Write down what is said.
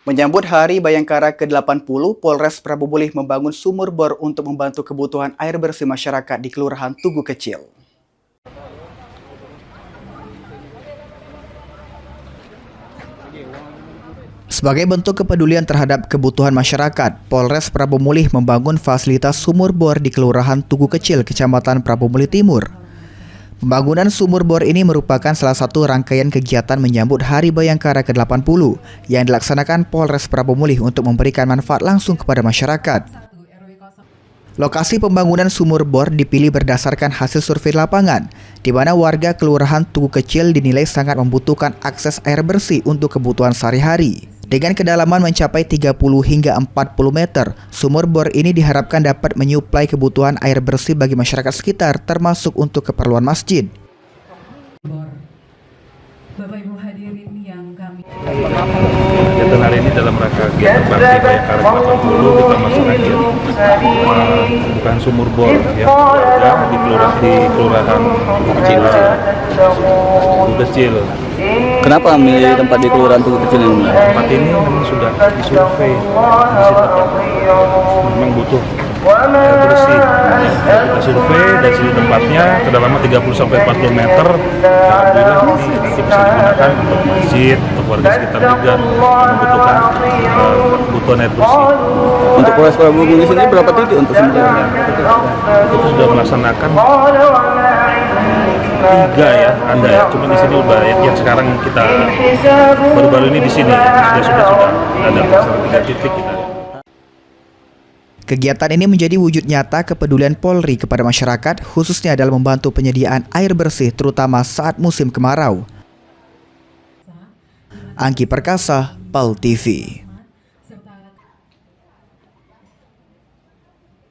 Menyambut Hari Bayangkara ke-80, Polres Prabu Mulih membangun sumur bor untuk membantu kebutuhan air bersih masyarakat di Kelurahan Tugu Kecil. Sebagai bentuk kepedulian terhadap kebutuhan masyarakat, Polres Prabu Mulih membangun fasilitas sumur bor di Kelurahan Tugu Kecil, Kecamatan Prabu Mulih Timur. Pembangunan sumur bor ini merupakan salah satu rangkaian kegiatan menyambut Hari Bayangkara ke-80 yang dilaksanakan Polres Prabu Mulih untuk memberikan manfaat langsung kepada masyarakat. Lokasi pembangunan sumur bor dipilih berdasarkan hasil survei lapangan, di mana warga Kelurahan Tugu Kecil dinilai sangat membutuhkan akses air bersih untuk kebutuhan sehari-hari. Dengan kedalaman mencapai 30 hingga 40 meter, sumur bor ini diharapkan dapat menyuplai kebutuhan air bersih bagi masyarakat sekitar, termasuk untuk keperluan masjid. Bapak Ibu hadirin yang kami kegiatan hari ini dalam rangka kegiatan Bakti Bayangkara ke-80 kita masuk lagi bukan sumur bor ya, warga di kelurahan Tugu Kecil. Kenapa milih tempat di Kelurahan Tugu Kecil ini? Tempat ini memang sudah disurvei, memang butuh air bersih. Kita survei dari sini tempatnya kedalaman 30-40 meter. Alhamdulillah ini nanti bisa digunakan untuk masjid, untuk warga sekitar juga membutuhkan kebutuhan air bersih. Untuk Polres Prabu Mulih sendiri berapa titik untuk sementara? Kita sudah melaksanakan 3 ya, Anda ya. Cuma di sini udah yang sekarang kita baru-baru ini di sini sudah ada masalah 3 titik kita. Kegiatan ini menjadi wujud nyata kepedulian Polri kepada masyarakat, khususnya dalam membantu penyediaan air bersih terutama saat musim kemarau. Angki Perkasa, PAL TV.